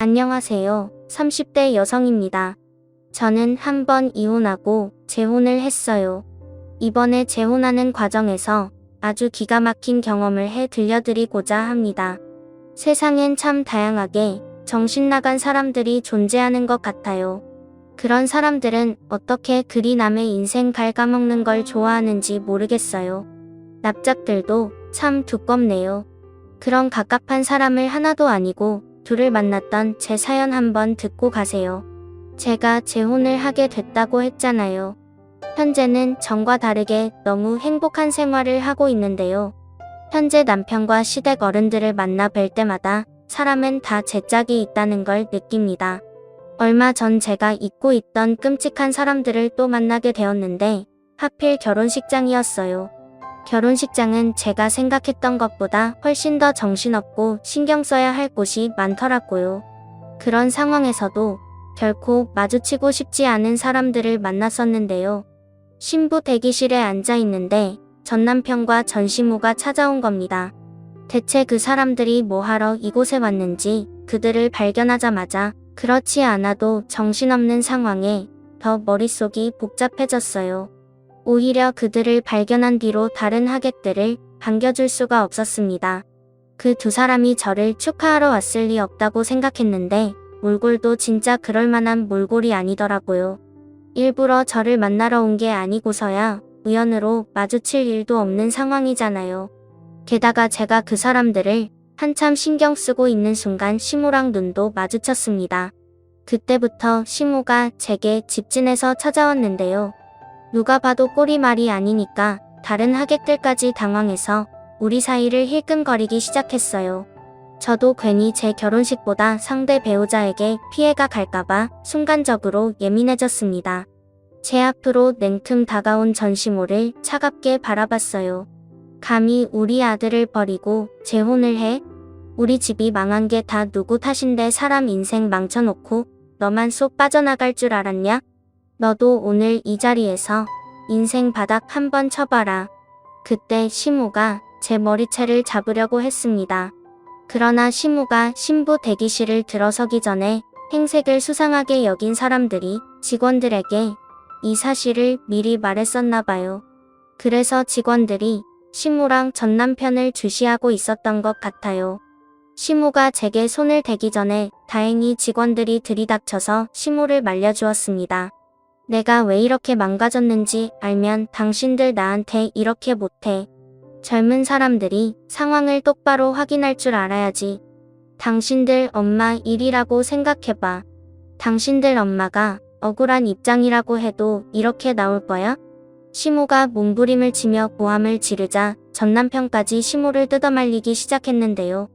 안녕하세요. 30대 여성입니다. 저는 한 번 이혼하고 재혼을 했어요. 이번에 재혼하는 과정에서 아주 기가 막힌 경험을 해 들려드리고자 합니다. 세상엔 참 다양하게 정신 나간 사람들이 존재하는 것 같아요. 그런 사람들은 어떻게 그리 남의 인생 갉아먹는 걸 좋아하는지 모르겠어요. 납작들도 참 두껍네요. 그런 갑갑한 사람을 하나도 아니고 둘을 만났던 제 사연 한번 듣고 가세요. 제가 재혼을 하게 됐다고 했잖아요. 현재는 전과 다르게 너무 행복한 생활을 하고 있는데요. 현재 남편과 시댁 어른들을 만나 뵐 때마다 사람은 다 제 짝이 있다는 걸 느낍니다. 얼마 전 제가 잊고 있던 끔찍한 사람들을 또 만나게 되었는데 하필 결혼식장이었어요. 결혼식장은 제가 생각했던 것보다 훨씬 더 정신없고 신경 써야 할 곳이 많더라고요. 그런 상황에서도 결코 마주치고 싶지 않은 사람들을 만났었는데요. 신부 대기실에 앉아 있는데 전 남편과 전 시모가 찾아온 겁니다. 대체 그 사람들이 뭐하러 이곳에 왔는지 그들을 발견하자마자 그렇지 않아도 정신없는 상황에 더 머릿속이 복잡해졌어요. 오히려 그들을 발견한 뒤로 다른 하객들을 반겨줄 수가 없었습니다. 그 두 사람이 저를 축하하러 왔을 리 없다고 생각했는데 몰골도 진짜 그럴 만한 몰골이 아니더라고요. 일부러 저를 만나러 온 게 아니고서야 우연으로 마주칠 일도 없는 상황이잖아요. 게다가 제가 그 사람들을 한참 신경 쓰고 있는 순간 시모랑 눈도 마주쳤습니다. 그때부터 시모가 제게 집진해서 찾아왔는데요. 누가 봐도 꼴이 말이 아니니까 다른 하객들까지 당황해서 우리 사이를 힐끔거리기 시작했어요. 저도 괜히 제 결혼식보다 상대 배우자에게 피해가 갈까봐 순간적으로 예민해졌습니다. 제 앞으로 냉큼 다가온 전시모를 차갑게 바라봤어요. 감히 우리 아들을 버리고 재혼을 해? 우리 집이 망한 게 다 누구 탓인데 사람 인생 망쳐놓고 너만 쏙 빠져나갈 줄 알았냐? 너도 오늘 이 자리에서 인생 바닥 한번 쳐봐라. 그때 시모가 제 머리채를 잡으려고 했습니다. 그러나 시모가 신부 대기실을 들어서기 전에 행색을 수상하게 여긴 사람들이 직원들에게 이 사실을 미리 말했었나 봐요. 그래서 직원들이 시모랑 전 남편을 주시하고 있었던 것 같아요. 시모가 제게 손을 대기 전에 다행히 직원들이 들이닥쳐서 시모를 말려주었습니다. 내가 왜 이렇게 망가졌는지 알면 당신들 나한테 이렇게 못해. 젊은 사람들이 상황을 똑바로 확인할 줄 알아야지. 당신들 엄마 일이라고 생각해봐. 당신들 엄마가 억울한 입장이라고 해도 이렇게 나올 거야? 시모가 몸부림을 치며 고함을 지르자 전 남편까지 시모를 뜯어말리기 시작했는데요.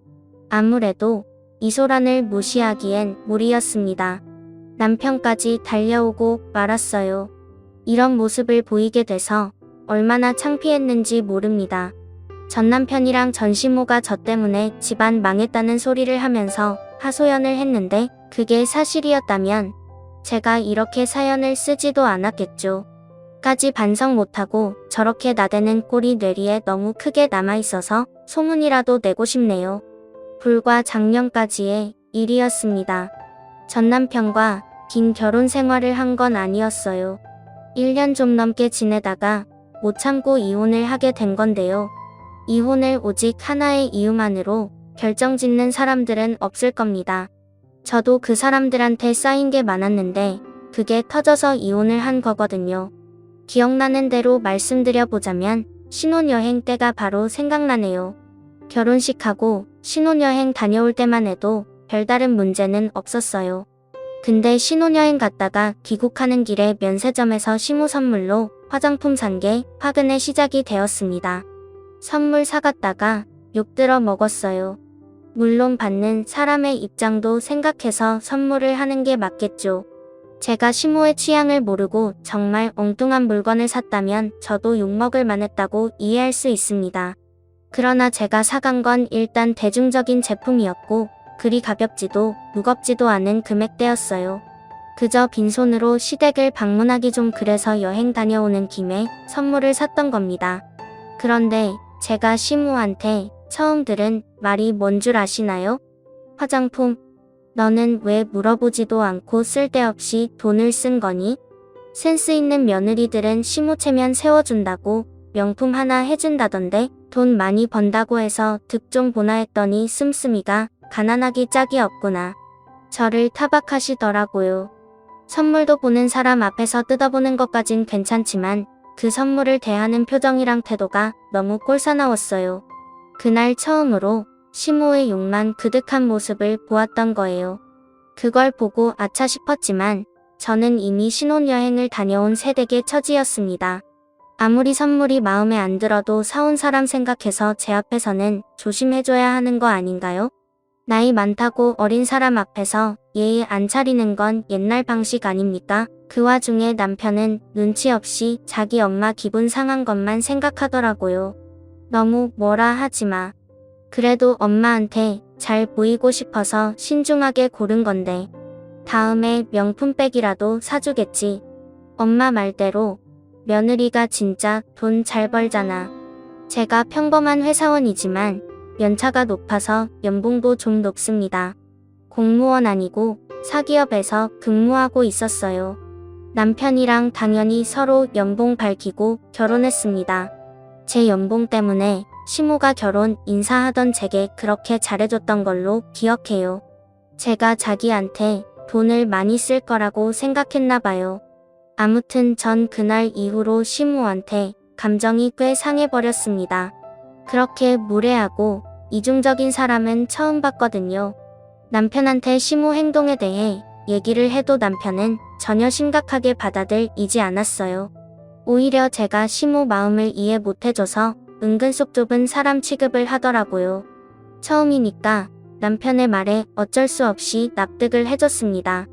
아무래도 이소란을 무시하기엔 무리였습니다. 남편까지 달려오고 말았어요. 이런 모습을 보이게 돼서 얼마나 창피했는지 모릅니다. 전 남편이랑 전 시모가 저 때문에 집안 망했다는 소리를 하면서 하소연을 했는데 그게 사실이었다면 제가 이렇게 사연을 쓰지도 않았겠죠. 까지 반성 못하고 저렇게 나대는 꼴이 뇌리에 너무 크게 남아있어서 소문이라도 내고 싶네요. 불과 작년까지의 일이었습니다. 전 남편과 긴 결혼 생활을 한 건 아니었어요. 1년 좀 넘게 지내다가 못 참고 이혼을 하게 된 건데요. 이혼을 오직 하나의 이유만으로 결정짓는 사람들은 없을 겁니다. 저도 그 사람들한테 쌓인 게 많았는데 그게 터져서 이혼을 한 거거든요. 기억나는 대로 말씀드려보자면 신혼여행 때가 바로 생각나네요. 결혼식하고 신혼여행 다녀올 때만 해도 별다른 문제는 없었어요. 근데 신혼여행 갔다가 귀국하는 길에 면세점에서 시모 선물로 화장품 산 게 화근의 시작이 되었습니다. 선물 사갔다가 욕들어 먹었어요. 물론 받는 사람의 입장도 생각해서 선물을 하는 게 맞겠죠. 제가 시모의 취향을 모르고 정말 엉뚱한 물건을 샀다면 저도 욕먹을 만했다고 이해할 수 있습니다. 그러나 제가 사간 건 일단 대중적인 제품이었고 그리 가볍지도 무겁지도 않은 금액대였어요. 그저 빈손으로 시댁을 방문하기 좀 그래서 여행 다녀오는 김에 선물을 샀던 겁니다. 그런데 제가 시모한테 처음 들은 말이 뭔 줄 아시나요? 화장품. 너는 왜 물어보지도 않고 쓸데없이 돈을 쓴 거니? 센스 있는 며느리들은 시무체면 세워준다고 명품 하나 해준다던데 돈 많이 번다고 해서 득 좀 보나 했더니 씀씀이가 가난하기 짝이 없구나. 저를 타박하시더라고요. 선물도 보는 사람 앞에서 뜯어보는 것까진 괜찮지만 그 선물을 대하는 표정이랑 태도가 너무 꼴사나웠어요. 그날 처음으로 시모의 욕만 그득한 모습을 보았던 거예요. 그걸 보고 아차 싶었지만 저는 이미 신혼여행을 다녀온 새댁의 처지였습니다. 아무리 선물이 마음에 안 들어도 사온 사람 생각해서 제 앞에서는 조심해줘야 하는 거 아닌가요? 나이 많다고 어린 사람 앞에서 예의 안 차리는 건 옛날 방식 아닙니까? 그 와중에 남편은 눈치 없이 자기 엄마 기분 상한 것만 생각하더라고요. 너무 뭐라 하지 마. 그래도 엄마한테 잘 보이고 싶어서 신중하게 고른 건데 다음에 명품백이라도 사주겠지. 엄마 말대로 며느리가 진짜 돈 잘 벌잖아. 제가 평범한 회사원이지만 연차가 높아서 연봉도 좀 높습니다. 공무원 아니고 사기업에서 근무하고 있었어요. 남편이랑 당연히 서로 연봉 밝히고 결혼했습니다. 제 연봉 때문에 시모가 결혼 인사하던 제게 그렇게 잘해줬던 걸로 기억해요. 제가 자기한테 돈을 많이 쓸 거라고 생각했나 봐요. 아무튼 전 그날 이후로 시모한테 감정이 꽤 상해버렸습니다. 그렇게 무례하고 이중적인 사람은 처음 봤거든요. 남편한테 시모 행동에 대해 얘기를 해도 남편은 전혀 심각하게 받아들이지 않았어요. 오히려 제가 시모 마음을 이해 못해줘서 은근 속 좁은 사람 취급을 하더라고요. 처음이니까 남편의 말에 어쩔 수 없이 납득을 해줬습니다.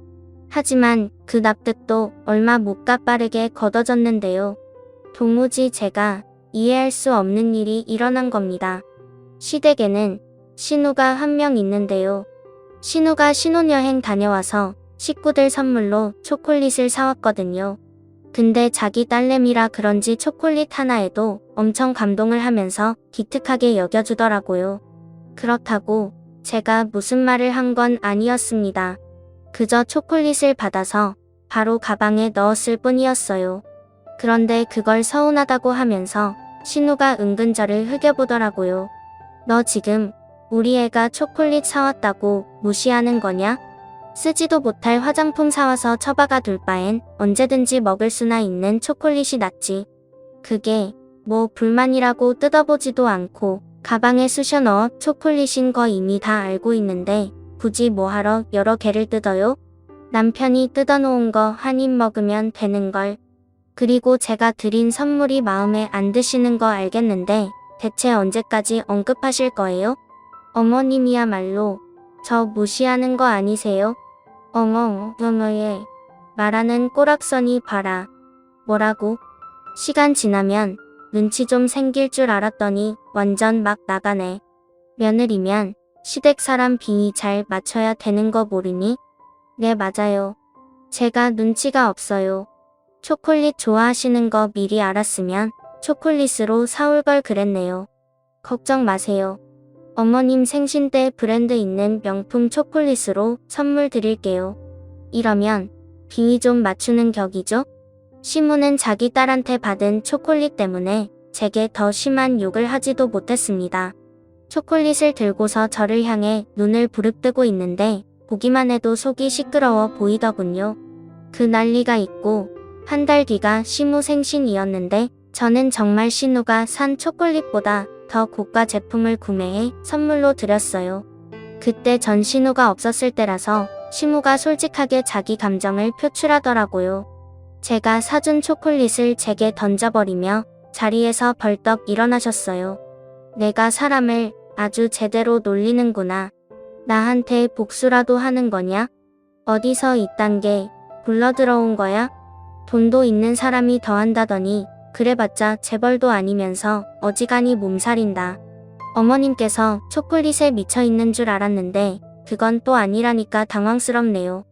하지만 그 납득도 얼마 못 가 빠르게 걷어졌는데요. 도무지 제가 이해할 수 없는 일이 일어난 겁니다. 시댁에는 신우가 한 명 있는데요. 신우가 신혼여행 다녀와서 식구들 선물로 초콜릿을 사왔거든요. 근데 자기 딸내미라 그런지 초콜릿 하나에도 엄청 감동을 하면서 기특하게 여겨주더라고요. 그렇다고 제가 무슨 말을 한 건 아니었습니다. 그저 초콜릿을 받아서 바로 가방에 넣었을 뿐이었어요. 그런데 그걸 서운하다고 하면서 신우가 은근 저를 흐겨보더라고요. 너 지금 우리 애가 초콜릿 사왔다고 무시하는 거냐? 쓰지도 못할 화장품 사와서 처박아 둘 바엔 언제든지 먹을 수나 있는 초콜릿이 낫지. 그게 뭐 불만이라고 뜯어보지도 않고 가방에 쑤셔 넣어 초콜릿인 거 이미 다 알고 있는데 굳이 뭐하러 여러 개를 뜯어요? 남편이 뜯어놓은 거 한 입 먹으면 되는걸. 그리고 제가 드린 선물이 마음에 안 드시는 거 알겠는데 대체 언제까지 언급하실 거예요? 어머님이야말로 저 무시하는 거 아니세요? 어머, 어머예. 말하는 꼬락서니 봐라. 뭐라고? 시간 지나면 눈치 좀 생길 줄 알았더니 완전 막 나가네. 며느리면 시댁 사람 비위 잘 맞춰야 되는 거 모르니? 네, 맞아요. 제가 눈치가 없어요. 초콜릿 좋아하시는 거 미리 알았으면 초콜릿으로 사올 걸 그랬네요. 걱정 마세요. 어머님 생신 때 브랜드 있는 명품 초콜릿으로 선물 드릴게요. 이러면 비위 좀 맞추는 격이죠? 시무는 자기 딸한테 받은 초콜릿 때문에 제게 더 심한 욕을 하지도 못했습니다. 초콜릿을 들고서 저를 향해 눈을 부릅뜨고 있는데 보기만 해도 속이 시끄러워 보이더군요. 그 난리가 있고 한 달 뒤가 시무 생신이었는데 저는 정말 신우가 산 초콜릿보다 더 고가 제품을 구매해 선물로 드렸어요. 그때 전 신우가 없었을 때라서 시무가 솔직하게 자기 감정을 표출하더라고요. 제가 사준 초콜릿을 제게 던져버리며 자리에서 벌떡 일어나셨어요. 내가 사람을 아주 제대로 놀리는구나. 나한테 복수라도 하는 거냐? 어디서 이딴 게 굴러들어온 거야? 돈도 있는 사람이 더한다더니 그래봤자 재벌도 아니면서 어지간히 몸살인다. 어머님께서 초콜릿에 미쳐있는 줄 알았는데 그건 또 아니라니까 당황스럽네요.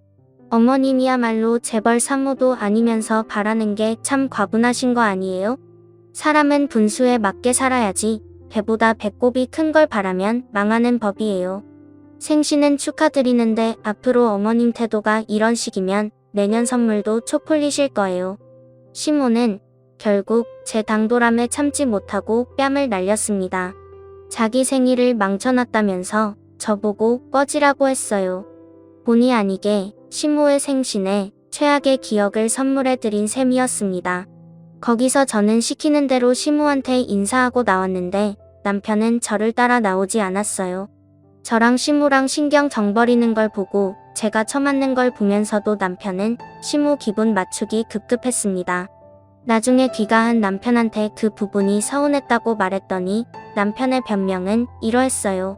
어머님이야말로 재벌 산모도 아니면서 바라는 게 참 과분하신 거 아니에요? 사람은 분수에 맞게 살아야지 배보다 배꼽이 큰 걸 바라면 망하는 법이에요. 생신은 축하드리는데 앞으로 어머님 태도가 이런 식이면 내년 선물도 초콜릿일 거예요. 시모는 결국 제 당돌함에 참지 못하고 뺨을 날렸습니다. 자기 생일을 망쳐놨다면서 저보고 꺼지라고 했어요. 본의 아니게 시모의 생신에 최악의 기억을 선물해드린 셈이었습니다. 거기서 저는 시키는 대로 시모한테 인사하고 나왔는데 남편은 저를 따라 나오지 않았어요. 저랑 시모랑 신경 정버리는 걸 보고 제가 처맞는 걸 보면서도 남편은 시모 기분 맞추기 급급했습니다. 나중에 귀가한 남편한테 그 부분이 서운했다고 말했더니 남편의 변명은 이러했어요.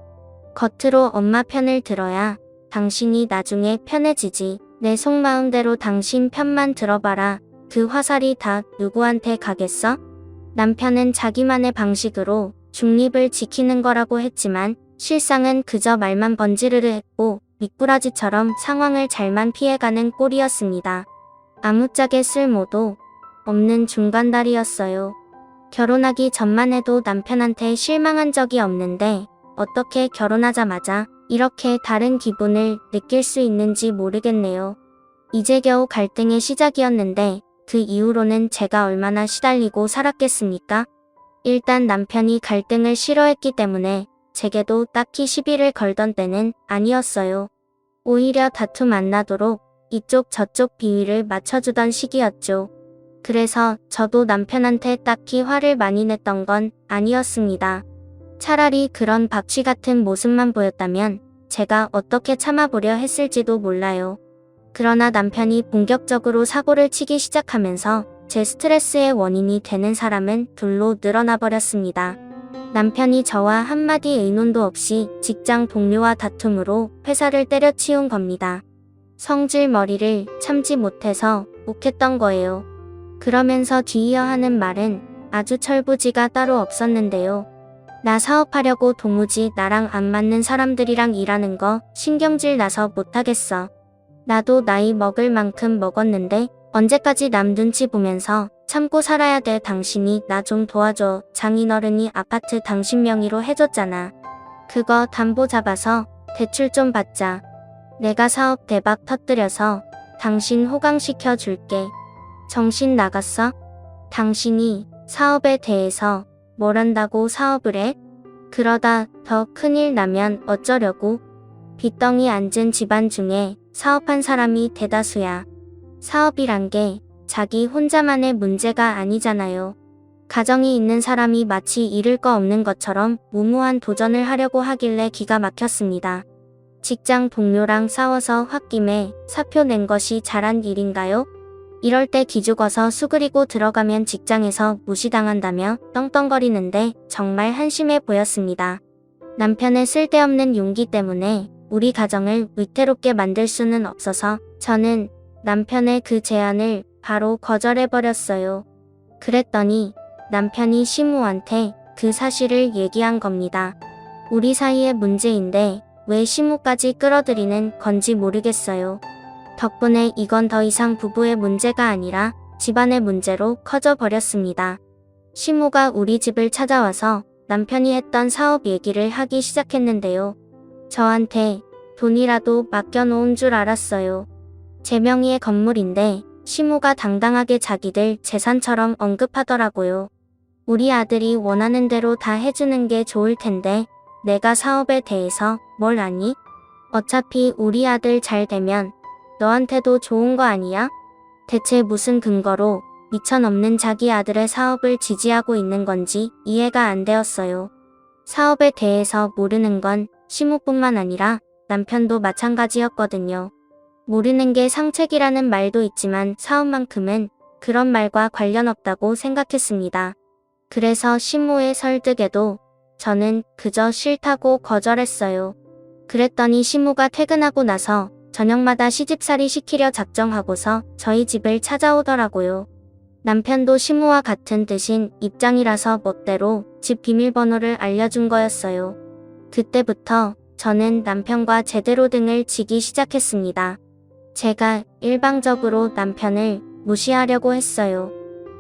겉으로 엄마 편을 들어야 당신이 나중에 편해지지. 내 속마음대로 당신 편만 들어봐라. 그 화살이 다 누구한테 가겠어? 남편은 자기만의 방식으로 중립을 지키는 거라고 했지만 실상은 그저 말만 번지르르 했고 미꾸라지처럼 상황을 잘만 피해가는 꼴이었습니다. 아무짝에 쓸모도 없는 중간다리였어요. 결혼하기 전만 해도 남편한테 실망한 적이 없는데 어떻게 결혼하자마자 이렇게 다른 기분을 느낄 수 있는지 모르겠네요. 이제 겨우 갈등의 시작이었는데 그 이후로는 제가 얼마나 시달리고 살았겠습니까? 일단 남편이 갈등을 싫어했기 때문에 제게도 딱히 시비를 걸던 때는 아니었어요. 오히려 다툼 안 나도록 이쪽 저쪽 비위를 맞춰주던 시기였죠. 그래서 저도 남편한테 딱히 화를 많이 냈던 건 아니었습니다. 차라리 그런 박쥐 같은 모습만 보였다면 제가 어떻게 참아보려 했을지도 몰라요. 그러나 남편이 본격적으로 사고를 치기 시작하면서 제 스트레스의 원인이 되는 사람은 둘로 늘어나 버렸습니다. 남편이 저와 한마디 의논도 없이 직장 동료와 다툼으로 회사를 때려치운 겁니다. 성질머리를 참지 못해서 욱했던 거예요. 그러면서 뒤이어 하는 말은 아주 철부지가 따로 없었는데요. 나 사업하려고 도무지 나랑 안 맞는 사람들이랑 일하는 거 신경질 나서 못하겠어. 나도 나이 먹을 만큼 먹었는데 언제까지 남 눈치 보면서 참고 살아야 돼. 당신이 나 좀 도와줘. 장인어른이 아파트 당신 명의로 해줬잖아. 그거 담보 잡아서 대출 좀 받자. 내가 사업 대박 터뜨려서 당신 호강시켜 줄게. 정신 나갔어? 당신이 사업에 대해서 뭘 안다고 사업을 해? 그러다 더 큰일 나면 어쩌려고? 빚덩이 앉은 집안 중에 사업한 사람이 대다수야. 사업이란 게 자기 혼자만의 문제가 아니잖아요. 가정이 있는 사람이 마치 잃을 거 없는 것처럼 무모한 도전을 하려고 하길래 기가 막혔습니다. 직장 동료랑 싸워서 홧김에 사표 낸 것이 잘한 일인가요? 이럴 때 기죽어서 수그리고 들어가면 직장에서 무시당한다며 떵떵거리는데 정말 한심해 보였습니다. 남편의 쓸데없는 용기 때문에 우리 가정을 위태롭게 만들 수는 없어서 저는 남편의 그 제안을 바로 거절해버렸어요. 그랬더니 남편이 시모한테 그 사실을 얘기한 겁니다. 우리 사이의 문제인데 왜 시모까지 끌어들이는 건지 모르겠어요. 덕분에 이건 더 이상 부부의 문제가 아니라 집안의 문제로 커져버렸습니다. 시모가 우리 집을 찾아와서 남편이 했던 사업 얘기를 하기 시작했는데요. 저한테 돈이라도 맡겨놓은 줄 알았어요. 제 명의의 건물인데 시모가 당당하게 자기들 재산처럼 언급하더라고요. 우리 아들이 원하는 대로 다 해주는 게 좋을 텐데 내가 사업에 대해서 뭘 아니? 어차피 우리 아들 잘 되면 너한테도 좋은 거 아니야? 대체 무슨 근거로 미천없는 자기 아들의 사업을 지지하고 있는 건지 이해가 안 되었어요. 사업에 대해서 모르는 건 시모뿐만 아니라 남편도 마찬가지였거든요. 모르는 게 상책이라는 말도 있지만 사업만큼은 그런 말과 관련 없다고 생각했습니다. 그래서 시모의 설득에도 저는 그저 싫다고 거절했어요. 그랬더니 시모가 퇴근하고 나서 저녁마다 시집살이 시키려 작정하고서 저희 집을 찾아오더라고요. 남편도 시모와 같은 뜻인 입장이라서 멋대로 집 비밀번호를 알려준 거였어요. 그때부터 저는 남편과 제대로 등을 지기 시작했습니다. 제가 일방적으로 남편을 무시하려고 했어요.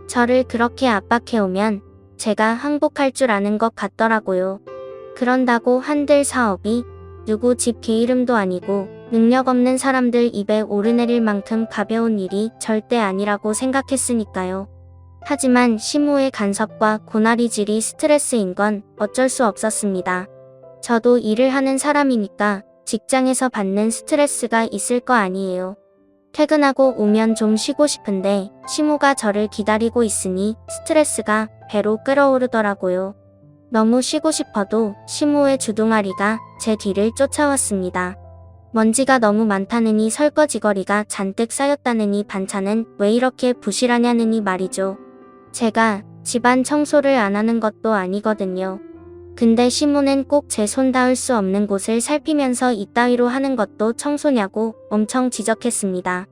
저를 그렇게 압박해오면 제가 항복할 줄 아는 것 같더라고요. 그런다고 한들 사업이 누구 집 게으름도 아니고 능력 없는 사람들 입에 오르내릴 만큼 가벼운 일이 절대 아니라고 생각했으니까요. 하지만 시무의 간섭과 고나리질이 스트레스인 건 어쩔 수 없었습니다. 저도 일을 하는 사람이니까 직장에서 받는 스트레스가 있을 거 아니에요. 퇴근하고 오면 좀 쉬고 싶은데 시무가 저를 기다리고 있으니 스트레스가 배로 끓어오르더라고요. 너무 쉬고 싶어도 시무의 주둥아리가 제 뒤를 쫓아왔습니다. 먼지가 너무 많다느니 설거지거리가 잔뜩 쌓였다느니 반찬은 왜 이렇게 부실하냐느니 말이죠. 제가 집안 청소를 안 하는 것도 아니거든요. 근데 시무는 꼭 제 손 닿을 수 없는 곳을 살피면서 이따위로 하는 것도 청소냐고 엄청 지적했습니다.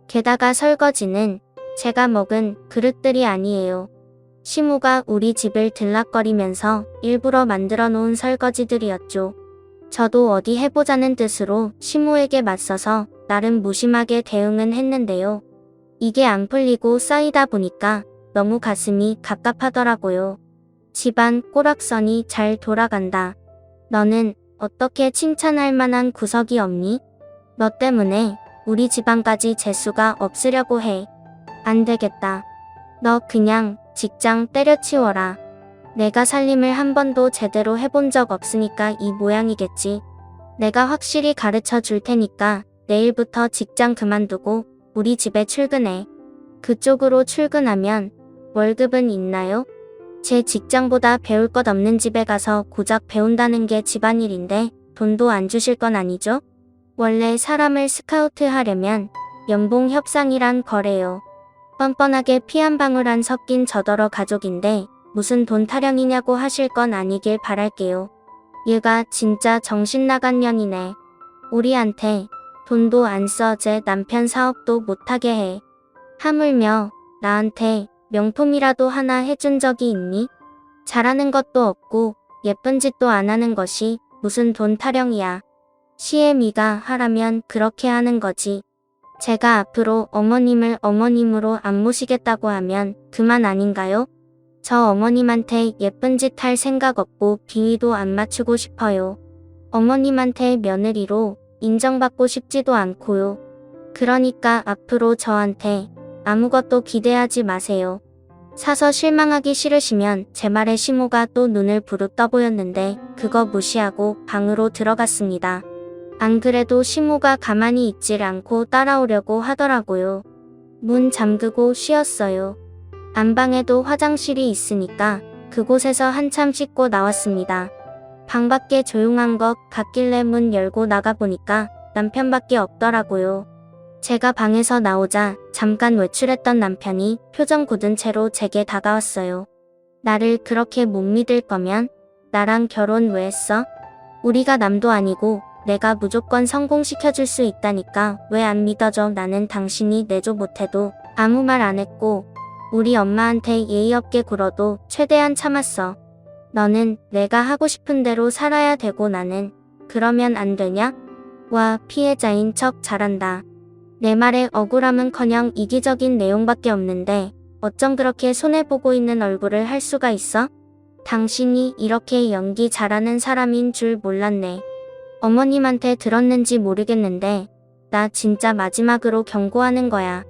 게다가 설거지는 제가 먹은 그릇들이 아니에요. 시무가 우리 집을 들락거리면서 일부러 만들어 놓은 설거지들이었죠. 저도 어디 해보자는 뜻으로 시무에게 맞서서 나름 무심하게 대응은 했는데요. 이게 안 풀리고 쌓이다 보니까 너무 가슴이 갑갑하더라고요. 집안 꼬락선이 잘 돌아간다. 너는 어떻게 칭찬할 만한 구석이 없니? 너 때문에 우리 집안까지 재수가 없으려고 해. 안 되겠다. 너 그냥 직장 때려치워라. 내가 살림을 한 번도 제대로 해본 적 없으니까 이 모양이겠지. 내가 확실히 가르쳐 줄 테니까 내일부터 직장 그만두고 우리 집에 출근해. 그쪽으로 출근하면 월급은 있나요? 제 직장보다 배울 것 없는 집에 가서 고작 배운다는 게 집안일인데 돈도 안 주실 건 아니죠? 원래 사람을 스카우트하려면 연봉 협상이란 거래요. 뻔뻔하게 피 한 방울 안 섞인 저더러 가족인데 무슨 돈 타령이냐고 하실 건 아니길 바랄게요. 얘가 진짜 정신 나간 년이네. 우리한테 돈도 안 써 제 남편 사업도 못하게 해. 하물며 나한테 명품이라도 하나 해준 적이 있니? 잘하는 것도 없고 예쁜 짓도 안 하는 것이 무슨 돈 타령이야. 시애미가 하라면 그렇게 하는 거지. 제가 앞으로 어머님을 어머님으로 안 모시겠다고 하면 그만 아닌가요? 저 어머님한테 예쁜 짓 할 생각 없고 비위도 안 맞추고 싶어요. 어머님한테 며느리로 인정받고 싶지도 않고요. 그러니까 앞으로 저한테 아무것도 기대하지 마세요. 사서 실망하기 싫으시면 제 말에 시무가 또 눈을 부릅 떠보였는데 그거 무시하고 방으로 들어갔습니다. 안 그래도 시무가 가만히 있질 않고 따라오려고 하더라고요. 문 잠그고 쉬었어요. 안방에도 화장실이 있으니까 그곳에서 한참 씻고 나왔습니다. 방밖에 조용한 것 같길래 문 열고 나가보니까 남편밖에 없더라고요. 제가 방에서 나오자 잠깐 외출했던 남편이 표정 굳은 채로 제게 다가왔어요. 나를 그렇게 못 믿을 거면 나랑 결혼 왜 했어? 우리가 남도 아니고 내가 무조건 성공시켜줄 수 있다니까 왜 안 믿어져? 나는 당신이 내조 못해도 아무 말 안 했고 우리 엄마한테 예의 없게 굴어도 최대한 참았어. 너는 내가 하고 싶은 대로 살아야 되고 나는 그러면 안 되냐? 와, 피해자인 척 잘한다. 내 말에 억울함은커녕 이기적인 내용밖에 없는데 어쩜 그렇게 손해보고 있는 얼굴을 할 수가 있어? 당신이 이렇게 연기 잘하는 사람인 줄 몰랐네. 어머님한테 들었는지 모르겠는데 나 진짜 마지막으로 경고하는 거야.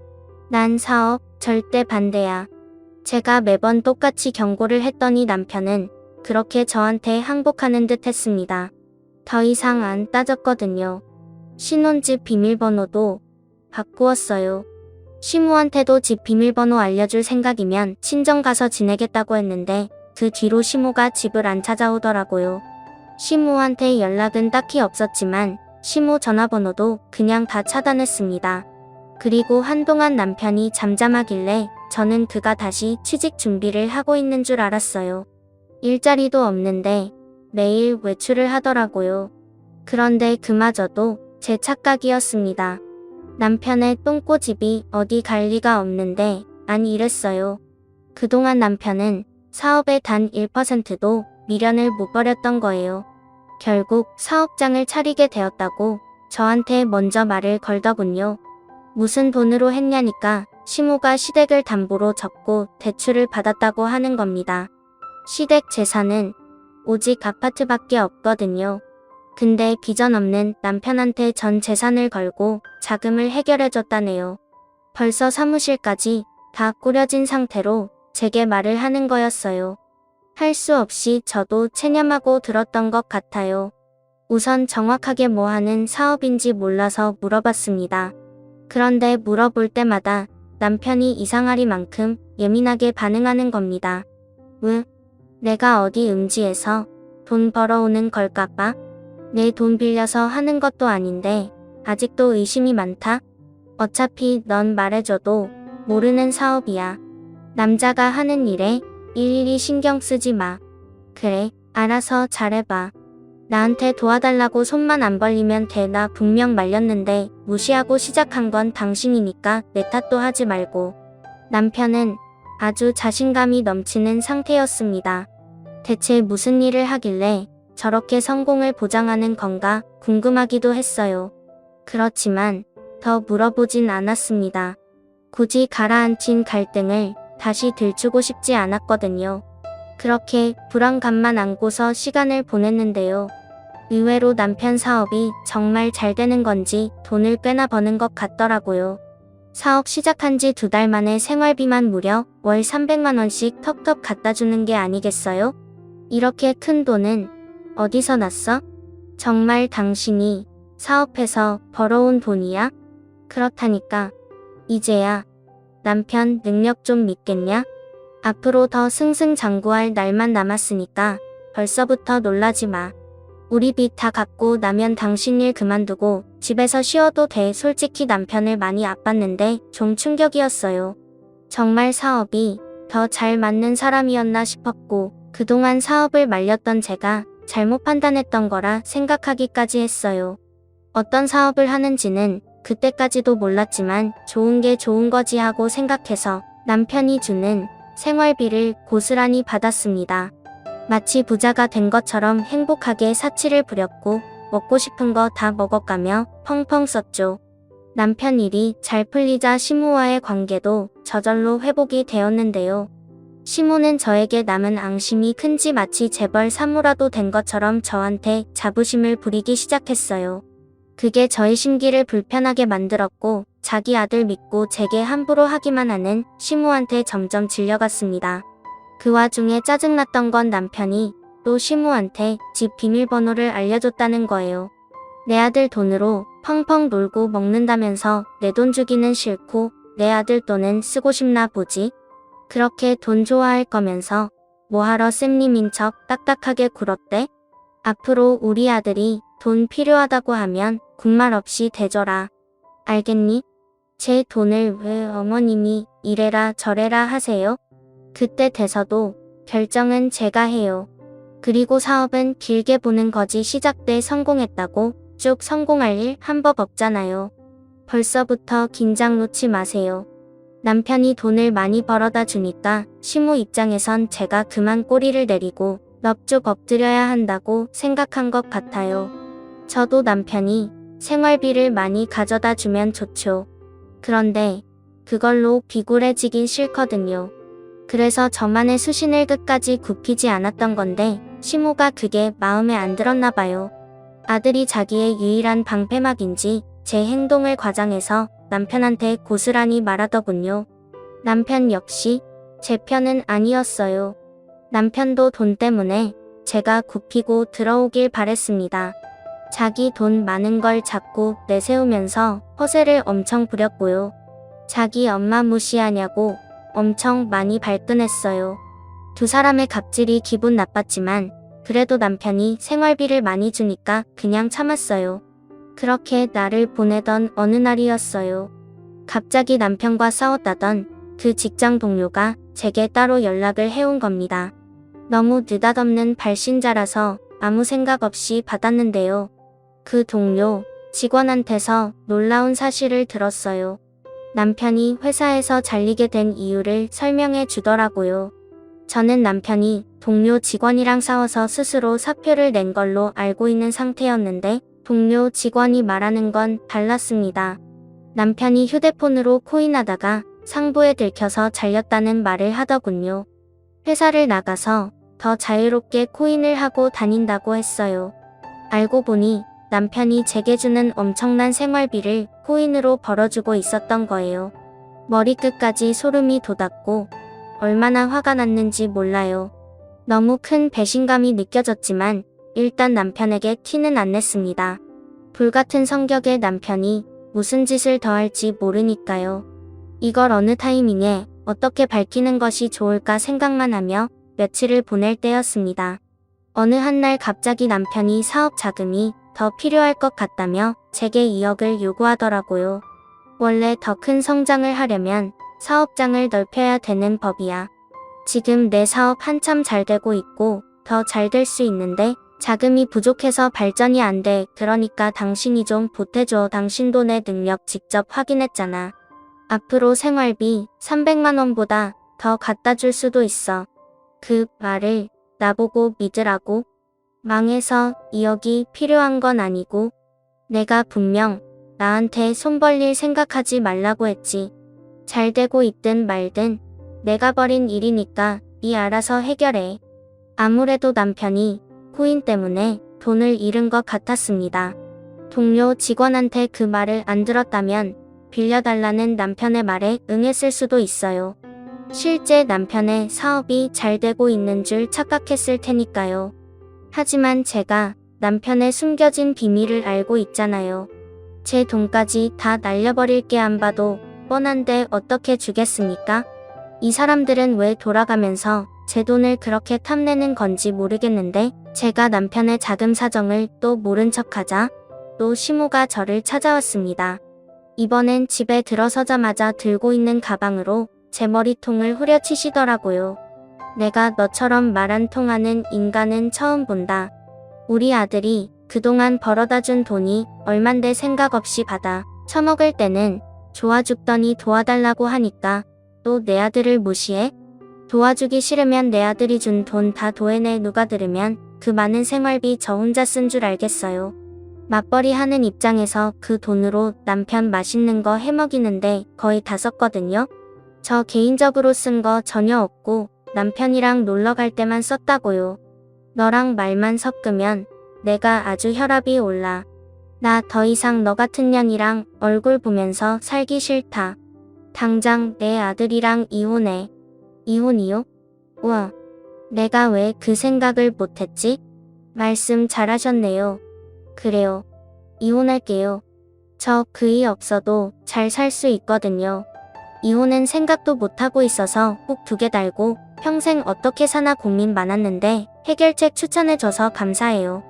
난 사업 절대 반대야. 제가 매번 똑같이 경고를 했더니 남편은 그렇게 저한테 항복하는 듯 했습니다. 더 이상 안 따졌거든요. 신혼집 비밀번호도 바꾸었어요. 시무한테도 집 비밀번호 알려줄 생각이면 친정 가서 지내겠다고 했는데 그 뒤로 시무가 집을 안 찾아오더라고요. 시무한테 연락은 딱히 없었지만 시무 전화번호도 그냥 다 차단했습니다. 그리고 한동안 남편이 잠잠하길래 저는 그가 다시 취직 준비를 하고 있는 줄 알았어요. 일자리도 없는데 매일 외출을 하더라고요. 그런데 그마저도 제 착각이었습니다. 남편의 똥꼬집이 어디 갈 리가 없는데 아니 이랬어요. 그동안 남편은 사업에 단 1%도 미련을 못 버렸던 거예요. 결국 사업장을 차리게 되었다고 저한테 먼저 말을 걸더군요. 무슨 돈으로 했냐니까 시무가 시댁을 담보로 접고 대출을 받았다고 하는 겁니다. 시댁 재산은 오직 아파트밖에 없거든요. 근데 비전 없는 남편한테 전 재산을 걸고 자금을 해결해줬다네요. 벌써 사무실까지 다 꾸려진 상태로 제게 말을 하는 거였어요. 할 수 없이 저도 체념하고 들었던 것 같아요. 우선 정확하게 뭐 하는 사업인지 몰라서 물어봤습니다. 그런데 물어볼 때마다 남편이 이상하리만큼 예민하게 반응하는 겁니다. 내가 어디 음지에서 돈 벌어오는 걸까봐? 내 돈 빌려서 하는 것도 아닌데 아직도 의심이 많다? 어차피 넌 말해줘도 모르는 사업이야. 남자가 하는 일에 일일이 신경 쓰지 마. 그래, 알아서 잘해봐. 나한테 도와달라고 손만 안 벌리면 돼. 나 분명 말렸는데 무시하고 시작한 건 당신이니까 내 탓도 하지 말고. 남편은 아주 자신감이 넘치는 상태였습니다. 대체 무슨 일을 하길래 저렇게 성공을 보장하는 건가 궁금하기도 했어요. 그렇지만 더 물어보진 않았습니다. 굳이 가라앉힌 갈등을 다시 들추고 싶지 않았거든요. 그렇게 불안감만 안고서 시간을 보냈는데요. 의외로 남편 사업이 정말 잘 되는 건지 돈을 꽤나 버는 것 같더라고요. 사업 시작한 지 2달 만에 생활비만 무려 월 300만 원씩 턱턱 갖다 주는 게 아니겠어요? 이렇게 큰 돈은 어디서 났어? 정말 당신이 사업해서 벌어온 돈이야? 그렇다니까. 이제야 남편 능력 좀 믿겠냐? 앞으로 더 승승장구할 날만 남았으니까 벌써부터 놀라지 마. 우리 빚 다 갚고 나면 당신 일 그만두고 집에서 쉬어도 돼. 솔직히 남편을 많이 아팠는데 좀 충격이었어요. 정말 사업이 더 잘 맞는 사람이었나 싶었고 그동안 사업을 말렸던 제가 잘못 판단했던 거라 생각하기까지 했어요. 어떤 사업을 하는지는 그때까지도 몰랐지만 좋은 게 좋은 거지 하고 생각해서 남편이 주는 생활비를 고스란히 받았습니다. 마치 부자가 된 것처럼 행복하게 사치를 부렸고 먹고 싶은 거 다 먹어가며 펑펑 썼죠. 남편 일이 잘 풀리자 시무와의 관계도 저절로 회복이 되었는데요. 시무는 저에게 남은 앙심이 큰지 마치 재벌 사무라도 된 것처럼 저한테 자부심을 부리기 시작했어요. 그게 저의 심기를 불편하게 만들었고 자기 아들 믿고 제게 함부로 하기만 하는 시무한테 점점 질려갔습니다. 그 와중에 짜증났던 건 남편이 또 시무한테 집 비밀번호를 알려줬다는 거예요. 내 아들 돈으로 펑펑 놀고 먹는다면서 내 돈 주기는 싫고 내 아들 돈은 쓰고 싶나 보지? 그렇게 돈 좋아할 거면서 뭐하러 쌤님인 척 딱딱하게 굴었대? 앞으로 우리 아들이 돈 필요하다고 하면 군말 없이 대줘라. 알겠니? 제 돈을 왜 어머님이 이래라 저래라 하세요? 그때 돼서도 결정은 제가 해요. 그리고 사업은 길게 보는 거지 시작돼 성공했다고 쭉 성공할 일 한 법 없잖아요. 벌써부터 긴장 놓지 마세요. 남편이 돈을 많이 벌어다 주니까 시무 입장에선 제가 그만 꼬리를 내리고 넙죽 엎드려야 한다고 생각한 것 같아요. 저도 남편이 생활비를 많이 가져다 주면 좋죠. 그런데 그걸로 비굴해지긴 싫거든요. 그래서 저만의 수신을 끝까지 굽히지 않았던 건데 시무가 그게 마음에 안 들었나 봐요. 아들이 자기의 유일한 방패막인지 제 행동을 과장해서 남편한테 고스란히 말하더군요. 남편 역시 제 편은 아니었어요. 남편도 돈 때문에 제가 굽히고 들어오길 바랬습니다. 자기 돈 많은 걸 자꾸 내세우면서 허세를 엄청 부렸고요. 자기 엄마 무시하냐고 엄청 많이 발끈했어요. 두 사람의 갑질이 기분 나빴지만 그래도 남편이 생활비를 많이 주니까 그냥 참았어요. 그렇게 날을 보내던 어느 날이었어요. 갑자기 남편과 싸웠다던 그 직장 동료가 제게 따로 연락을 해온 겁니다. 너무 느닷없는 발신자라서 아무 생각 없이 받았는데요. 그 동료 직원한테서 놀라운 사실을 들었어요. 남편이 회사에서 잘리게 된 이유를 설명해 주더라고요. 저는 남편이 동료 직원이랑 싸워서 스스로 사표를 낸 걸로 알고 있는 상태였는데 동료 직원이 말하는 건 달랐습니다. 남편이 휴대폰으로 코인하다가 상부에 들켜서 잘렸다는 말을 하더군요. 회사를 나가서 더 자유롭게 코인을 하고 다닌다고 했어요. 알고 보니 남편이 제게 주는 엄청난 생활비를 코인으로 벌어주고 있었던 거예요. 머리끝까지 소름이 돋았고 얼마나 화가 났는지 몰라요. 너무 큰 배신감이 느껴졌지만 일단 남편에게 티는 안 냈습니다. 불같은 성격의 남편이 무슨 짓을 더 할지 모르니까요. 이걸 어느 타이밍에 어떻게 밝히는 것이 좋을까 생각만 하며 며칠을 보낼 때였습니다. 어느 한날 갑자기 남편이 사업 자금이 더 필요할 것 같다며 제게 2억을 요구하더라고요. 원래 더 큰 성장을 하려면 사업장을 넓혀야 되는 법이야. 지금 내 사업 한참 잘 되고 있고 더 잘 될 수 있는데 자금이 부족해서 발전이 안 돼. 그러니까 당신이 좀 보태줘. 당신도 내 능력 직접 확인했잖아. 앞으로 생활비 300만 원보다 더 갖다 줄 수도 있어. 그 말을 나보고 믿으라고? 망해서 2억이 필요한 건 아니고 내가 분명 나한테 손 벌릴 생각하지 말라고 했지. 잘 되고 있든 말든 내가 벌인 일이니까 네 알아서 해결해. 아무래도 남편이 코인 때문에 돈을 잃은 것 같았습니다. 동료 직원한테 그 말을 안 들었다면 빌려달라는 남편의 말에 응했을 수도 있어요. 실제 남편의 사업이 잘 되고 있는 줄 착각했을 테니까요. 하지만 제가 남편의 숨겨진 비밀을 알고 있잖아요. 제 돈까지 다 날려버릴게. 안 봐도 뻔한데 어떻게 주겠습니까? 이 사람들은 왜 돌아가면서 제 돈을 그렇게 탐내는 건지 모르겠는데 제가 남편의 자금 사정을 또 모른 척하자 또 시모가 저를 찾아왔습니다. 이번엔 집에 들어서자마자 들고 있는 가방으로 제 머리통을 후려치시더라고요. 내가 너처럼 말 안 통하는 인간은 처음 본다. 우리 아들이 그동안 벌어다 준 돈이 얼만데 생각 없이 받아 처먹을 때는 좋아 죽더니 도와달라고 하니까 또 내 아들을 무시해? 도와주기 싫으면 내 아들이 준 돈 다 도해내. 누가 들으면 그 많은 생활비 저 혼자 쓴 줄 알겠어요. 맞벌이 하는 입장에서 그 돈으로 남편 맛있는 거 해먹이는데 거의 다 썼거든요. 저 개인적으로 쓴 거 전혀 없고 남편이랑 놀러 갈 때만 썼다고요. 너랑 말만 섞으면 내가 아주 혈압이 올라. 나 더 이상 너 같은 년이랑 얼굴 보면서 살기 싫다. 당장 내 아들이랑 이혼해. 이혼이요? 우와. 내가 왜 그 생각을 못했지? 말씀 잘하셨네요. 그래요. 이혼할게요. 저 그이 없어도 잘 살 수 있거든요. 이혼은 생각도 못하고 있어서 꼭 2개 달고 평생 어떻게 사나 고민 많았는데 해결책 추천해줘서 감사해요.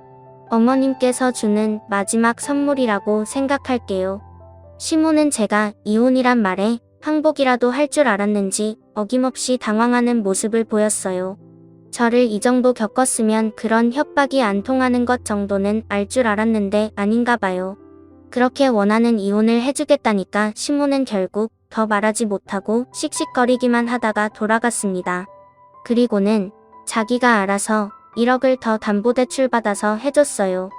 어머님께서 주는 마지막 선물이라고 생각할게요. 시모는 제가 이혼이란 말에 항복이라도 할 줄 알았는지 어김없이 당황하는 모습을 보였어요. 저를 이 정도 겪었으면 그런 협박이 안 통하는 것 정도는 알 줄 알았는데 아닌가 봐요. 그렇게 원하는 이혼을 해주겠다니까 시모는 결국 더 말하지 못하고 씩씩거리기만 하다가 돌아갔습니다. 그리고는 자기가 알아서 1억을 더 담보대출 받아서 해줬어요.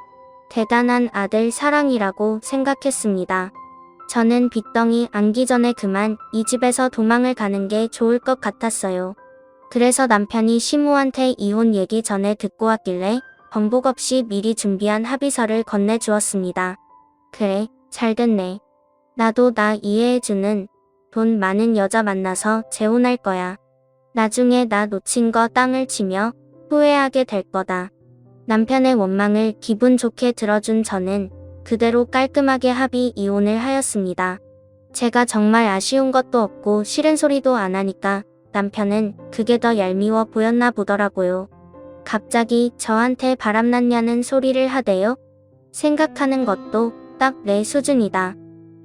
대단한 아들 사랑이라고 생각했습니다. 저는 빚덩이 안기 전에 그만 이 집에서 도망을 가는 게 좋을 것 같았어요. 그래서 남편이 시모한테 이혼 얘기 전에 듣고 왔길래 번복 없이 미리 준비한 합의서를 건네주었습니다. 그래, 잘됐네. 나도 나 이해해주는 돈 많은 여자 만나서 재혼할 거야. 나중에 나 놓친 거 땅을 치며 후회하게 될 거다. 남편의 원망을 기분 좋게 들어준 저는 그대로 깔끔하게 합의 이혼을 하였습니다. 제가 정말 아쉬운 것도 없고 싫은 소리도 안 하니까 남편은 그게 더 얄미워 보였나 보더라고요. 갑자기 저한테 바람났냐는 소리를 하대요. 생각하는 것도 딱 내 수준이다.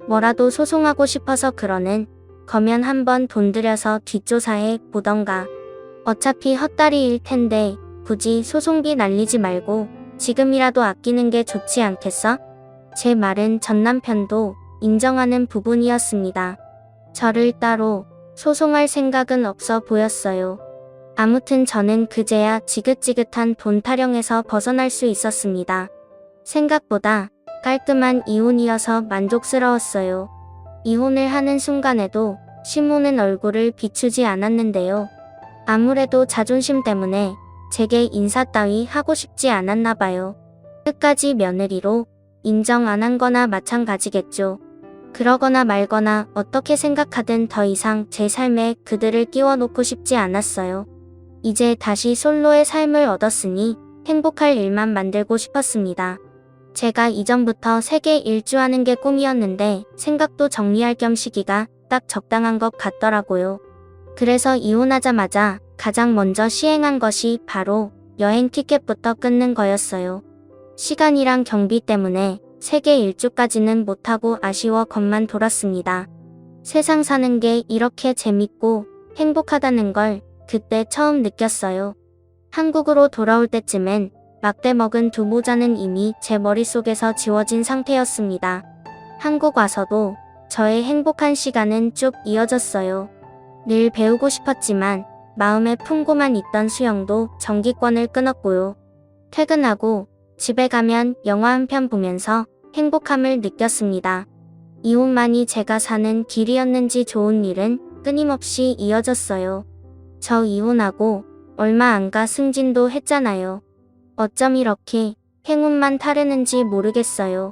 뭐라도 소송하고 싶어서 그러는 거면 한번 돈 들여서 뒷조사해 보던가. 어차피 헛다리일 텐데 굳이 소송비 날리지 말고 지금이라도 아끼는 게 좋지 않겠어? 제 말은 전 남편도 인정하는 부분이었습니다. 저를 따로 소송할 생각은 없어 보였어요. 아무튼 저는 그제야 지긋지긋한 돈 타령에서 벗어날 수 있었습니다. 생각보다 깔끔한 이혼이어서 만족스러웠어요. 이혼을 하는 순간에도 시모는 얼굴을 비추지 않았는데요. 아무래도 자존심 때문에 제게 인사 따위 하고 싶지 않았나 봐요. 끝까지 며느리로 인정 안 한 거나 마찬가지겠죠. 그러거나 말거나 어떻게 생각하든 더 이상 제 삶에 그들을 끼워놓고 싶지 않았어요. 이제 다시 솔로의 삶을 얻었으니 행복할 일만 만들고 싶었습니다. 제가 이전부터 세계 일주하는 게 꿈이었는데 생각도 정리할 겸 시기가 딱 적당한 것 같더라고요. 그래서 이혼하자마자 가장 먼저 시행한 것이 바로 여행 티켓부터 끊는 거였어요. 시간이랑 경비 때문에 세계 일주까지는 못하고 아쉬워 겁만 돌았습니다. 세상 사는 게 이렇게 재밌고 행복하다는 걸 그때 처음 느꼈어요. 한국으로 돌아올 때쯤엔 막대 먹은 두 모자는 이미 제 머릿속에서 지워진 상태였습니다. 한국 와서도 저의 행복한 시간은 쭉 이어졌어요. 늘 배우고 싶었지만 마음에 품고만 있던 수영도 정기권을 끊었고요. 퇴근하고 집에 가면 영화 한 편 보면서 행복함을 느꼈습니다. 이혼만이 제가 사는 길이었는지 좋은 일은 끊임없이 이어졌어요. 저 이혼하고 얼마 안 가 승진도 했잖아요. 어쩜 이렇게 행운만 타르는지 모르겠어요.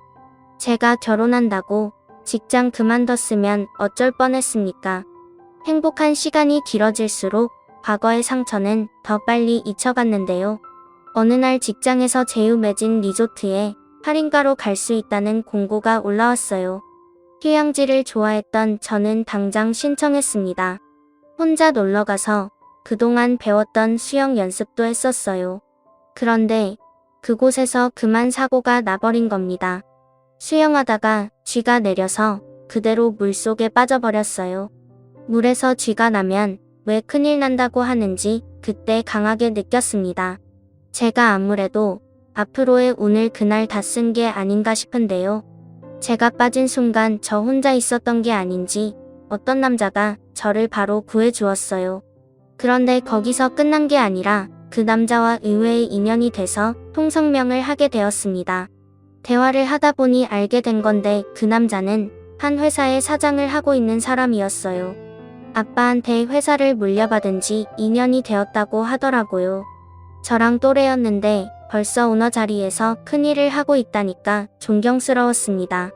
제가 결혼한다고 직장 그만뒀으면 어쩔 뻔했습니까? 행복한 시간이 길어질수록 과거의 상처는 더 빨리 잊혀갔는데요. 어느 날 직장에서 제휴 맺은 리조트에 할인가로 갈 수 있다는 공고가 올라왔어요. 휴양지를 좋아했던 저는 당장 신청했습니다. 혼자 놀러가서 그동안 배웠던 수영 연습도 했었어요. 그런데 그곳에서 그만 사고가 나버린 겁니다. 수영하다가 쥐가 내려서 그대로 물속에 빠져버렸어요. 물에서 쥐가 나면 왜 큰일 난다고 하는지 그때 강하게 느꼈습니다. 제가 아무래도 앞으로의 운을 그날 다 쓴 게 아닌가 싶은데요. 제가 빠진 순간 저 혼자 있었던 게 아닌지 어떤 남자가 저를 바로 구해주었어요. 그런데 거기서 끝난 게 아니라 그 남자와 의외의 인연이 돼서 통성명을 하게 되었습니다. 대화를 하다 보니 알게 된 건데 그 남자는 한 회사의 사장을 하고 있는 사람이었어요. 아빠한테 회사를 물려받은 지 2년이 되었다고 하더라고요. 저랑 또래였는데 벌써 오너 자리에서 큰일을 하고 있다니까 존경스러웠습니다.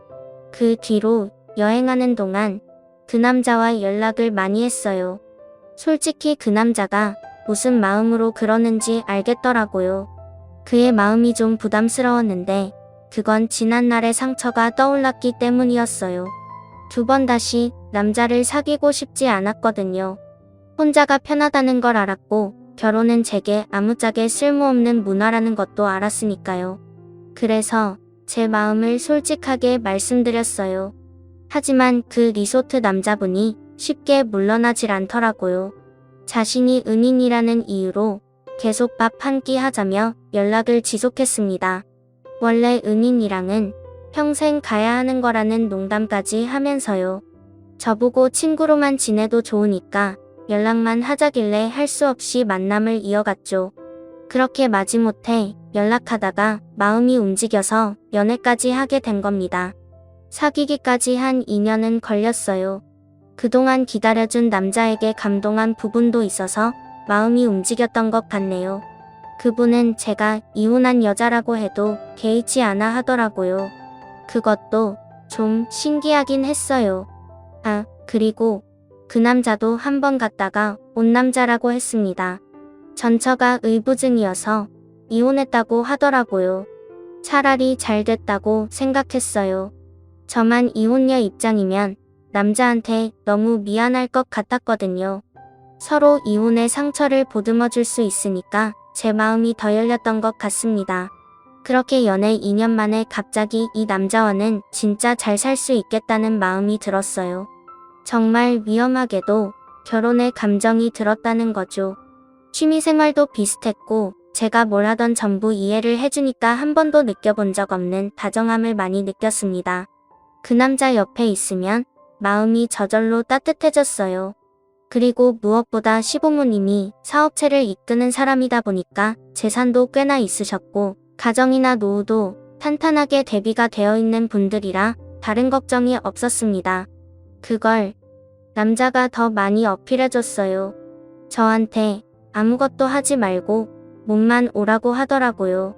그 뒤로 여행하는 동안 그 남자와 연락을 많이 했어요. 솔직히 그 남자가 무슨 마음으로 그러는지 알겠더라고요. 그의 마음이 좀 부담스러웠는데 그건 지난날의 상처가 떠올랐기 때문이었어요. 두 번 다시 남자를 사귀고 싶지 않았거든요. 혼자가 편하다는 걸 알았고 결혼은 제게 아무짝에 쓸모없는 문화라는 것도 알았으니까요. 그래서 제 마음을 솔직하게 말씀드렸어요. 하지만 그 리소트 남자분이 쉽게 물러나질 않더라고요. 자신이 은인이라는 이유로 계속 밥 한 끼 하자며 연락을 지속했습니다. 원래 은인이랑은 평생 가야 하는 거라는 농담까지 하면서요. 저보고 친구로만 지내도 좋으니까 연락만 하자길래 할 수 없이 만남을 이어갔죠. 그렇게 마지못해 연락하다가 마음이 움직여서 연애까지 하게 된 겁니다. 사귀기까지 한 2년은 걸렸어요. 그동안 기다려준 남자에게 감동한 부분도 있어서 마음이 움직였던 것 같네요. 그분은 제가 이혼한 여자라고 해도 개의치 않아 하더라고요. 그것도 좀 신기하긴 했어요. 아, 그리고 그 남자도 한 번 갔다가 온 남자라고 했습니다. 전처가 의부증이어서 이혼했다고 하더라고요. 차라리 잘 됐다고 생각했어요. 저만 이혼녀 입장이면 남자한테 너무 미안할 것 같았거든요. 서로 이혼의 상처를 보듬어 줄 수 있으니까 제 마음이 더 열렸던 것 같습니다. 그렇게 연애 2년 만에 갑자기 이 남자와는 진짜 잘 살 수 있겠다는 마음이 들었어요. 정말 위험하게도 결혼에 감정이 들었다는 거죠. 취미생활도 비슷했고 제가 뭘 하던 전부 이해를 해주니까 한 번도 느껴본 적 없는 다정함을 많이 느꼈습니다. 그 남자 옆에 있으면 마음이 저절로 따뜻해졌어요. 그리고 무엇보다 시부모님이 사업체를 이끄는 사람이다 보니까 재산도 꽤나 있으셨고 가정이나 노후도 탄탄하게 대비가 되어 있는 분들이라 다른 걱정이 없었습니다. 그걸 남자가 더 많이 어필해줬어요. 저한테 아무것도 하지 말고 몸만 오라고 하더라고요.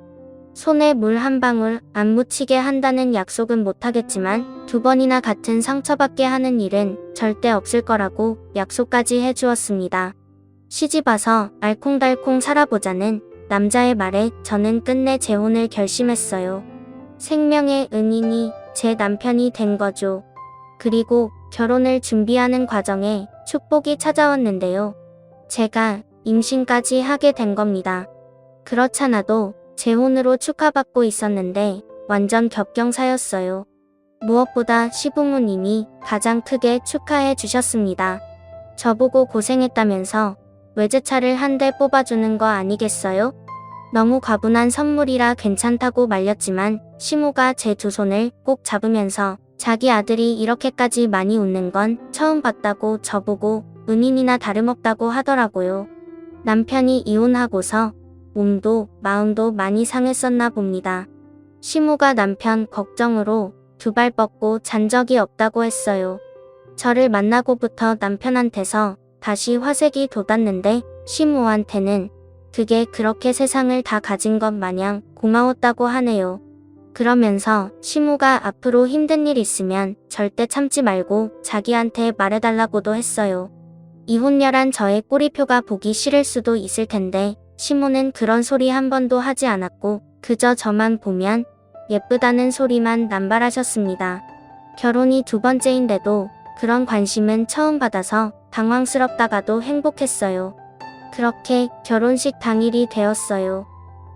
손에 물 한 방울 안 묻히게 한다는 약속은 못하겠지만 2번이나 같은 상처받게 하는 일은 절대 없을 거라고 약속까지 해주었습니다. 시집와서 알콩달콩 살아보자는 남자의 말에 저는 끝내 재혼을 결심했어요. 생명의 은인이 제 남편이 된 거죠. 그리고 결혼을 준비하는 과정에 축복이 찾아왔는데요. 제가 임신까지 하게 된 겁니다. 그렇잖아도 재혼으로 축하받고 있었는데 완전 겹경사였어요. 무엇보다 시부모님이 가장 크게 축하해 주셨습니다. 저보고 고생했다면서 외제차를 한 대 뽑아주는 거 아니겠어요? 너무 과분한 선물이라 괜찮다고 말렸지만 시모가 제 2손을 꼭 잡으면서 자기 아들이 이렇게까지 많이 웃는 건 처음 봤다고 저보고 은인이나 다름없다고 하더라고요. 남편이 이혼하고서 몸도 마음도 많이 상했었나 봅니다. 시모가 남편 걱정으로 2발 뻗고 잔 적이 없다고 했어요. 저를 만나고부터 남편한테서 다시 화색이 돋았는데 시모한테는 그게 그렇게 세상을 다 가진 것 마냥 고마웠다고 하네요. 그러면서 시모가 앞으로 힘든 일 있으면 절대 참지 말고 자기한테 말해달라고도 했어요. 이혼녀란 저의 꼬리표가 보기 싫을 수도 있을 텐데 시모는 그런 소리 한 번도 하지 않았고 그저 저만 보면 예쁘다는 소리만 남발하셨습니다. 결혼이 2번째인데도 그런 관심은 처음 받아서 당황스럽다가도 행복했어요. 그렇게 결혼식 당일이 되었어요.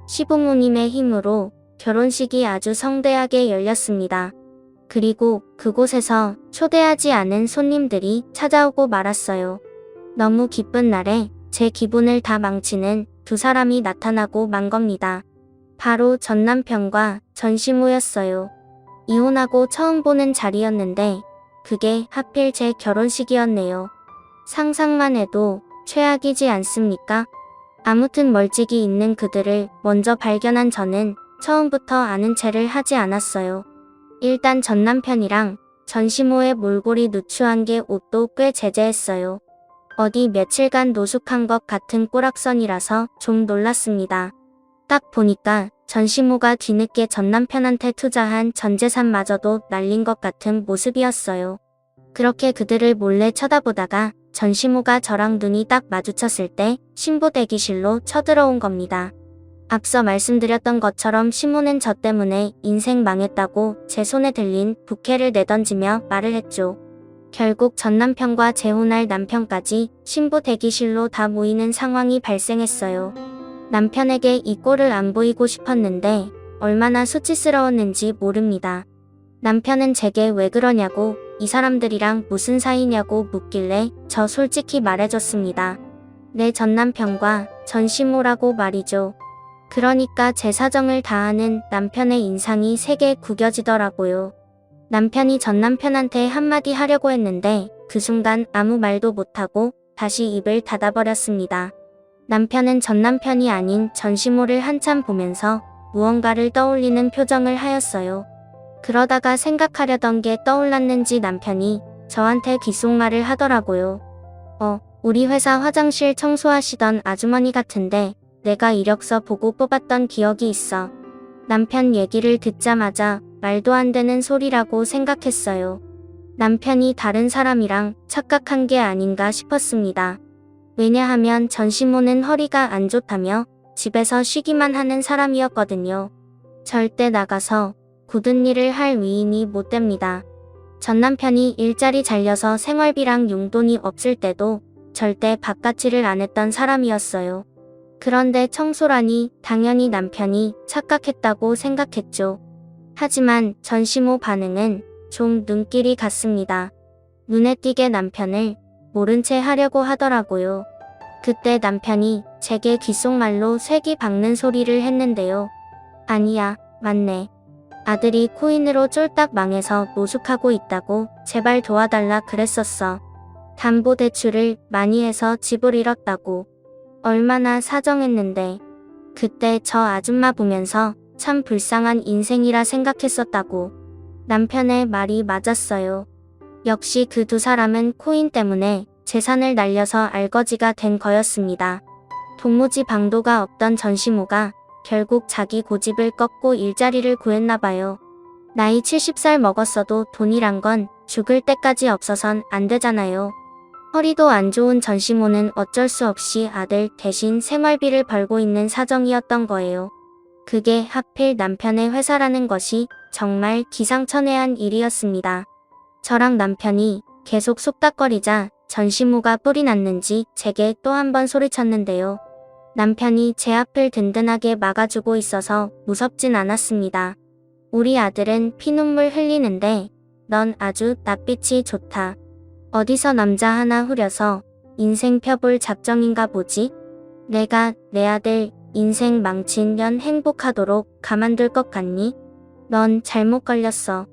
시부모님의 힘으로 결혼식이 아주 성대하게 열렸습니다. 그리고 그곳에서 초대하지 않은 손님들이 찾아오고 말았어요. 너무 기쁜 날에 제 기분을 다 망치는 2사람이 나타나고 만 겁니다. 바로 전 남편과 전 시모였어요. 이혼하고 처음 보는 자리였는데 그게 하필 제 결혼식이었네요. 상상만 해도 최악이지 않습니까? 아무튼 멀찍이 있는 그들을 먼저 발견한 저는 처음부터 아는 체를 하지 않았어요. 일단 전 남편이랑 전 시모의 몰골이 누추한 게 옷도 꽤 제재했어요. 어디 며칠간 노숙한 것 같은 꼬락선이라서 좀 놀랐습니다. 딱 보니까 전 시모가 뒤늦게 전 남편한테 투자한 전 재산마저도 날린 것 같은 모습이었어요. 그렇게 그들을 몰래 쳐다보다가 전 시모가 저랑 눈이 딱 마주쳤을 때 신부 대기실로 쳐들어온 겁니다. 앞서 말씀드렸던 것처럼 시모는 저 때문에 인생 망했다고 제 손에 들린 부케를 내던지며 말을 했죠. 결국 전 남편과 재혼할 남편까지 신부 대기실로 다 모이는 상황이 발생했어요. 남편에게 이 꼴을 안 보이고 싶었는데 얼마나 수치스러웠는지 모릅니다. 남편은 제게 왜 그러냐고 이 사람들이랑 무슨 사이냐고 묻길래 저 솔직히 말해줬습니다. 내 전 남편과 전 시모라고 말이죠. 그러니까 제 사정을 다 아는 남편의 인상이 세게 구겨지더라고요. 남편이 전 남편한테 한마디 하려고 했는데 그 순간 아무 말도 못하고 다시 입을 닫아버렸습니다. 남편은 전 남편이 아닌 전 시모를 한참 보면서 무언가를 떠올리는 표정을 하였어요. 그러다가 생각하려던 게 떠올랐는지 남편이 저한테 귓속말을 하더라고요. 우리 회사 화장실 청소하시던 아주머니 같은데 내가 이력서 보고 뽑았던 기억이 있어. 남편 얘기를 듣자마자 말도 안 되는 소리라고 생각했어요. 남편이 다른 사람이랑 착각한 게 아닌가 싶었습니다. 왜냐하면 전 시모는 허리가 안 좋다며 집에서 쉬기만 하는 사람이었거든요. 절대 나가서 굳은 일을 할 위인이 못 됩니다. 전 남편이 일자리 잘려서 생활비랑 용돈이 없을 때도 절대 바깥일을 안 했던 사람이었어요. 그런데 청소라니 당연히 남편이 착각했다고 생각했죠. 하지만 전 시모 반응은 좀 눈길이 갔습니다. 눈에 띄게 남편을 모른 채 하려고 하더라고요. 그때 남편이 제게 귓속말로 쐐기 박는 소리를 했는데요. 아니야, 맞네. 아들이 코인으로 쫄딱 망해서 노숙하고 있다고 제발 도와달라 그랬었어. 담보대출을 많이 해서 집을 잃었다고. 얼마나 사정했는데. 그때 저 아줌마 보면서 참 불쌍한 인생이라 생각했었다고. 남편의 말이 맞았어요. 역시 그 2사람은 코인 때문에 재산을 날려서 알거지가 된 거였습니다. 도무지 방도가 없던 전 시모가 결국 자기 고집을 꺾고 일자리를 구했나 봐요. 나이 70살 먹었어도 돈이란 건 죽을 때까지 없어선 안 되잖아요. 허리도 안 좋은 전시모는 어쩔 수 없이 아들 대신 생활비를 벌고 있는 사정이었던 거예요. 그게 하필 남편의 회사라는 것이 정말 기상천외한 일이었습니다. 저랑 남편이 계속 속닥거리자 전시모가 뿔이 났는지 제게 또 한 번 소리쳤는데요. 남편이 제 앞을 든든하게 막아주고 있어서 무섭진 않았습니다. 우리 아들은 피눈물 흘리는데 넌 아주 낯빛이 좋다. 어디서 남자 하나 후려서 인생 펴볼 작정인가 보지? 내가 내 아들 인생 망친 년 행복하도록 가만둘 것 같니? 넌 잘못 걸렸어.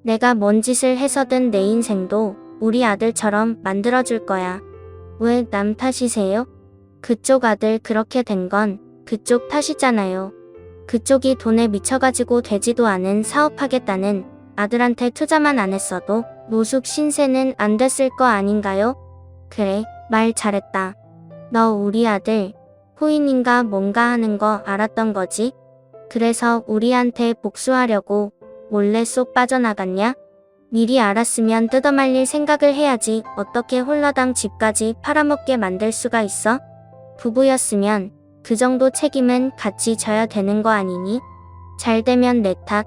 내가 뭔 짓을 해서든 내 인생도 우리 아들처럼 만들어줄 거야. 왜 남 탓이세요? 그쪽 아들 그렇게 된 건 그쪽 탓이잖아요. 그쪽이 돈에 미쳐가지고 되지도 않은 사업하겠다는 아들한테 투자만 안 했어도 노숙 신세는 안 됐을 거 아닌가요? 그래, 말 잘했다. 너 우리 아들 후인인가 뭔가 하는 거 알았던 거지? 그래서 우리한테 복수하려고 몰래 쏙 빠져나갔냐? 미리 알았으면 뜯어말릴 생각을 해야지 어떻게 홀라당 집까지 팔아먹게 만들 수가 있어? 부부였으면 그 정도 책임은 같이 져야 되는 거 아니니? 잘 되면 내 탓,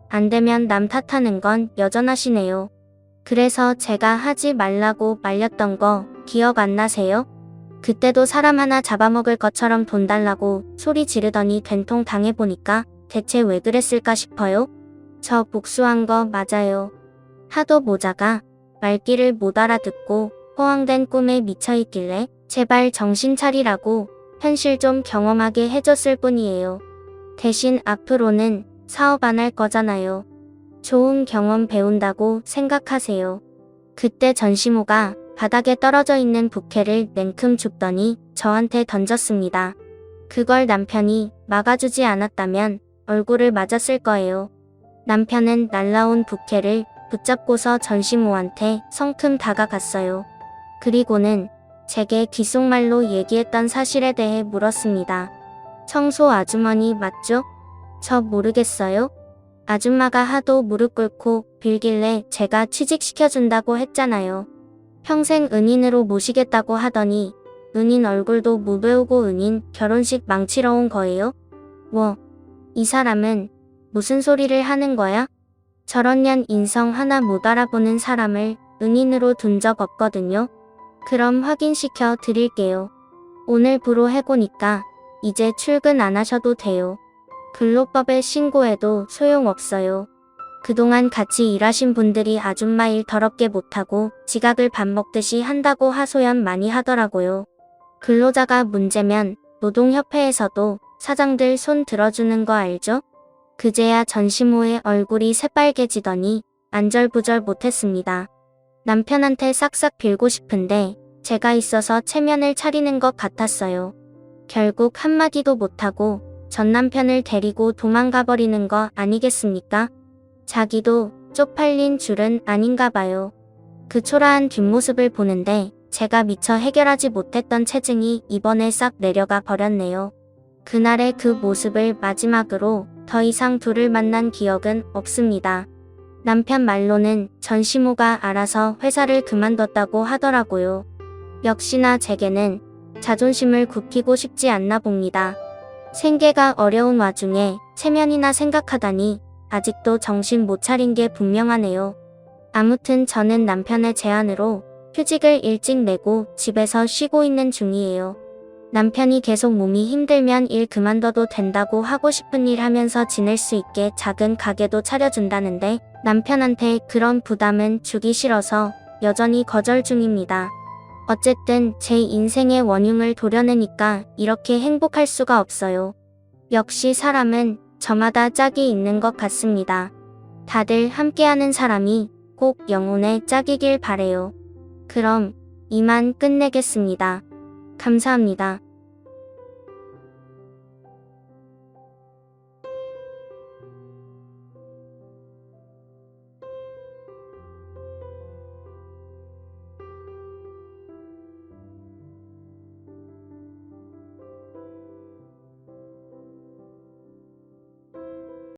안 되면 남 탓하는 건 여전하시네요. 그래서 제가 하지 말라고 말렸던 거 기억 안 나세요? 그때도 사람 하나 잡아먹을 것처럼 돈 달라고 소리 지르더니 된통 당해보니까 대체 왜 그랬을까 싶어요? 저 복수한 거 맞아요. 하도 모자가 말귀를 못 알아듣고 호황된 꿈에 미쳐있길래 제발 정신 차리라고 현실 좀 경험하게 해줬을 뿐이에요. 대신 앞으로는 사업 안 할 거잖아요. 좋은 경험 배운다고 생각하세요. 그때 전시모가 바닥에 떨어져 있는 부케를 냉큼 줍더니 저한테 던졌습니다. 그걸 남편이 막아주지 않았다면 얼굴을 맞았을 거예요. 남편은 날라온 부케를 붙잡고서 전시모한테 성큼 다가갔어요. 그리고는 제게 귓속말로 얘기했던 사실에 대해 물었습니다. 청소 아주머니 맞죠? 저 모르겠어요? 아줌마가 하도 무릎 꿇고 빌길래 제가 취직시켜준다고 했잖아요. 평생 은인으로 모시겠다고 하더니 은인 얼굴도 못 외우고 은인 결혼식 망치러 온 거예요? 이 사람은 무슨 소리를 하는 거야? 저런 년 인성 하나 못 알아보는 사람을 은인으로 둔 적 없거든요. 그럼 확인시켜 드릴게요. 오늘부로 해고니까 이제 출근 안 하셔도 돼요. 근로법에 신고해도 소용없어요. 그동안 같이 일하신 분들이 아줌마 일 더럽게 못하고 지각을 밥 먹듯이 한다고 하소연 많이 하더라고요. 근로자가 문제면 노동협회에서도 사장들 손 들어주는 거 알죠? 그제야 전시모의 얼굴이 새빨개지더니 안절부절 못했습니다. 남편한테 싹싹 빌고 싶은데 제가 있어서 체면을 차리는 것 같았어요. 결국 한마디도 못하고 전 남편을 데리고 도망가 버리는 거 아니겠습니까? 자기도 쪽팔린 줄은 아닌가 봐요. 그 초라한 뒷모습을 보는데 제가 미처 해결하지 못했던 체증이 이번에 싹 내려가 버렸네요. 그날의 그 모습을 마지막으로 더 이상 둘을 만난 기억은 없습니다. 남편 말로는 전시모가 알아서 회사를 그만뒀다고 하더라고요. 역시나 제게는 자존심을 굽히고 싶지 않나 봅니다. 생계가 어려운 와중에 체면이나 생각하다니 아직도 정신 못 차린 게 분명하네요. 아무튼 저는 남편의 제안으로 휴직을 일찍 내고 집에서 쉬고 있는 중이에요. 남편이 계속 몸이 힘들면 일 그만둬도 된다고 하고 싶은 일 하면서 지낼 수 있게 작은 가게도 차려준다는데 남편한테 그런 부담은 주기 싫어서 여전히 거절 중입니다. 어쨌든 제 인생의 원흉을 도려내니까 이렇게 행복할 수가 없어요. 역시 사람은 저마다 짝이 있는 것 같습니다. 다들 함께하는 사람이 꼭 영혼의 짝이길 바래요. 그럼 이만 끝내겠습니다. 감사합니다.